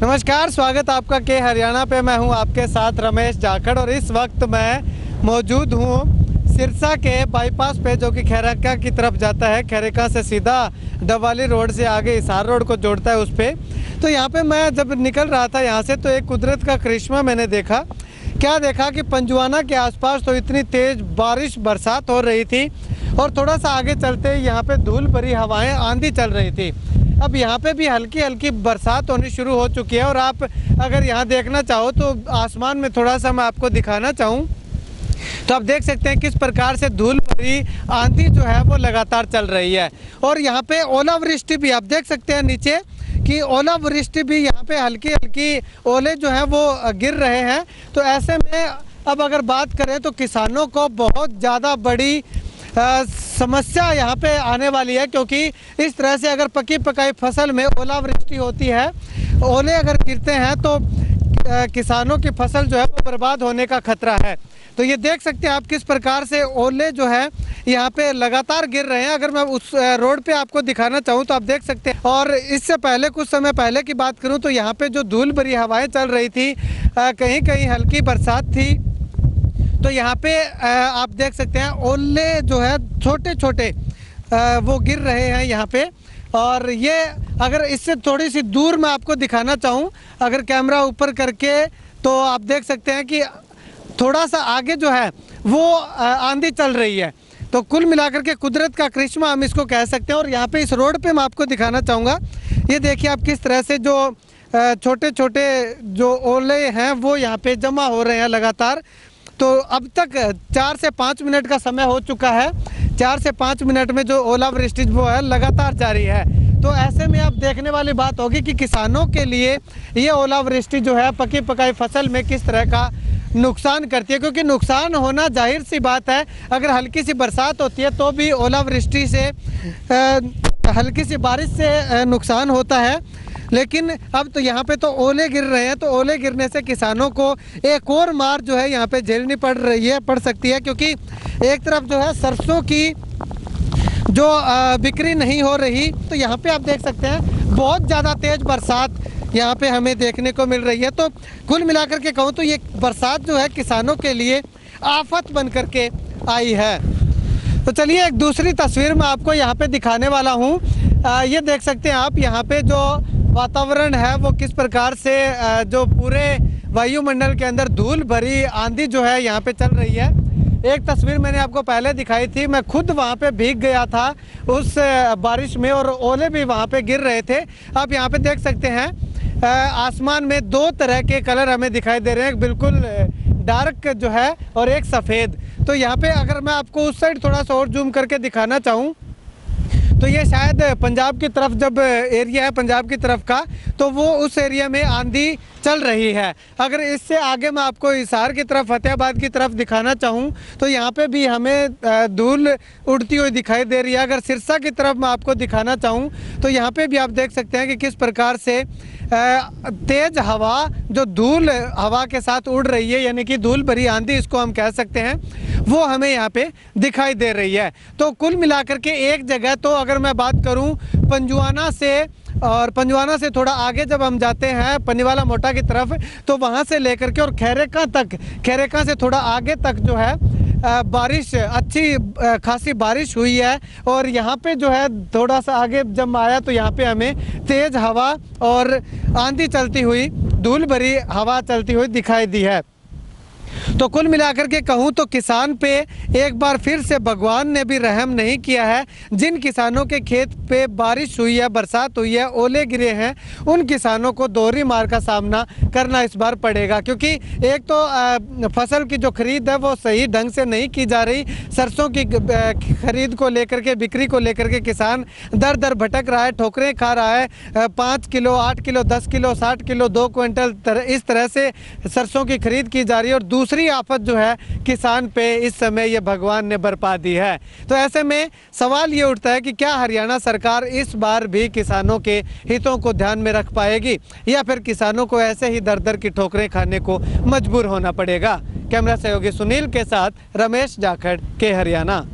नमस्कार, स्वागत आपका के हरियाणा पे। मैं हूं आपके साथ रमेश जाखड़ और इस वक्त मैं मौजूद हूं सिरसा के बाईपास पे जो कि खैरका की तरफ जाता है। खैरका से सीधा डवाली रोड से आगे हिसार रोड को जोड़ता है उस पर। तो यहाँ पे मैं जब निकल रहा था यहाँ से तो एक कुदरत का करिश्मा मैंने देखा। क्या देखा कि पंजवाना के आसपास तो इतनी तेज़ बारिश बरसात हो रही थी और थोड़ा सा आगे चलते यहाँ पे धूल भरी हवाएं आंधी चल रही थी। अब यहाँ पे भी हल्की हल्की बरसात होनी शुरू हो चुकी है और आप अगर यहाँ देखना चाहो तो आसमान में थोड़ा सा मैं आपको दिखाना चाहूँ तो आप देख सकते हैं किस प्रकार से धूल भरी आंधी जो है वो लगातार चल रही है। और यहाँ पे ओलावृष्टि भी आप देख सकते हैं नीचे कि ओलावृष्टि भी यहाँ पे हल्की हल्की ओले जो है वो गिर रहे हैं। तो ऐसे में अब अगर बात करें तो किसानों को बहुत ज़्यादा बड़ी समस्या यहाँ पे आने वाली है, क्योंकि इस तरह से अगर पकी पकाई फसल में ओलावृष्टि होती है, ओले अगर गिरते हैं तो किसानों की फसल जो है वो बर्बाद होने का खतरा है। तो ये देख सकते हैं आप किस प्रकार से ओले जो है यहाँ पे लगातार गिर रहे हैं। अगर मैं उस रोड पे आपको दिखाना चाहूँ तो आप देख सकते हैं। और इससे पहले कुछ समय पहले की बात करूँ तो यहाँ पे जो धूल भरी हवाएं चल रही थी, कहीं कहीं हल्की बरसात थी। तो यहाँ पे आप देख सकते हैं ओले जो है छोटे छोटे वो गिर रहे हैं यहाँ पे। और ये अगर इससे थोड़ी सी दूर मैं आपको दिखाना चाहूँ, अगर कैमरा ऊपर करके, तो आप देख सकते हैं कि थोड़ा सा आगे जो है वो आंधी चल रही है। तो कुल मिलाकर के कुदरत का करिश्मा हम इसको कह सकते हैं। और यहाँ पे इस रोड पे मैं आपको दिखाना चाहूँगा, ये देखिए आप किस तरह से जो छोटे छोटे जो ओले हैं वो यहाँ पे जमा हो रहे हैं लगातार। तो अब तक 4 से 5 मिनट का समय हो चुका है। 4 से 5 मिनट में जो ओलावृष्टि वो है लगातार जारी है। तो ऐसे में अब देखने वाली बात होगी कि किसानों के लिए ये ओलावृष्टि जो है पकी पकाई फसल में किस तरह का नुकसान करती है, क्योंकि नुकसान होना जाहिर सी बात है। अगर हल्की सी बरसात होती है तो भी ओलावृष्टि से हल्की सी बारिश से नुकसान होता है। लेकिन अब तो यहाँ पे तो ओले गिर रहे हैं, तो ओले गिरने से किसानों को एक और मार जो है यहाँ पे झेलनी पड़ सकती है, क्योंकि एक तरफ जो है सरसों की जो बिक्री नहीं हो रही, तो यहाँ पे आप देख सकते हैं बहुत ज़्यादा तेज़ बरसात यहाँ पे हमें देखने को मिल रही है। तो कुल मिलाकर के कहूँ तो ये बरसात जो है किसानों के लिए आफत बन करके आई है। तो चलिए एक दूसरी तस्वीर मैं आपको यहाँ पे दिखाने वाला हूँ। ये देख सकते हैं आप यहाँ पे जो वातावरण है वो किस प्रकार से जो पूरे वायुमंडल के अंदर धूल भरी आंधी जो है यहाँ पे चल रही है। एक तस्वीर मैंने आपको पहले दिखाई थी, मैं खुद वहाँ पे भीग गया था उस बारिश में और ओले भी वहाँ पे गिर रहे थे। आप यहाँ पे देख सकते हैं आसमान में 2 तरह के कलर हमें दिखाई दे रहे हैं, बिल्कुल डार्क जो है और एक सफ़ेद। तो यहाँ पे अगर मैं आपको उस साइड थोड़ा सा और जूम करके दिखाना चाहूँ तो ये शायद पंजाब की तरफ जब एरिया है पंजाब की तरफ का, तो वो उस एरिया में आंधी चल रही है। अगर इससे आगे मैं आपको हिसार की तरफ फतेहाबाद की तरफ दिखाना चाहूँ तो यहाँ पे भी हमें धूल उड़ती हुई दिखाई दे रही है। अगर सिरसा की तरफ मैं आपको दिखाना चाहूँ तो यहाँ पे भी आप देख सकते हैं कि किस प्रकार से तेज़ हवा जो धूल हवा के साथ उड़ रही है, यानी कि धूल भरी आंधी इसको हम कह सकते हैं, वो हमें यहाँ पे दिखाई दे रही है। तो कुल मिलाकर के एक जगह तो अगर मैं बात करूँ पंजवाना से, और पंजवाना से थोड़ा आगे जब हम जाते हैं पनीवाला मोटा की तरफ, तो वहाँ से लेकर के और खैरका तक, खैरका से थोड़ा आगे तक जो है बारिश, अच्छी खासी बारिश हुई है। और यहाँ पे जो है थोड़ा सा आगे जब आया तो यहाँ पे हमें तेज़ हवा और आंधी चलती हुई, धूल भरी हवा चलती हुई दिखाई दी है। तो कुल मिलाकर के कहूँ तो किसान पे एक बार फिर से भगवान ने भी रहम नहीं किया है। जिन किसानों के खेत पे बारिश हुई है, बरसात हुई है, ओले गिरे हैं, उन किसानों को दोहरी मार का सामना करना इस बार पड़ेगा, क्योंकि एक तो फसल की जो खरीद है वो सही ढंग से नहीं की जा रही। सरसों की खरीद को लेकर के, बिक्री को लेकर के किसान दर दर भटक रहा है, ठोकरें खा रहा है। 5 kilo, 8 kilo, 10 kilo, 60 kilo, 2 quintal इस तरह से सरसों की खरीद की जा रही है। और दूसरी आफत जो है किसान पे इस समय ये भगवान ने बरपा दी है। तो ऐसे में सवाल ये उठता है कि क्या हरियाणा सरकार इस बार भी किसानों के हितों को ध्यान में रख पाएगी, या फिर किसानों को ऐसे ही दर दर की ठोकरें खाने को मजबूर होना पड़ेगा। कैमरा सहयोगी सुनील के साथ रमेश जाखड़, के हरियाणा।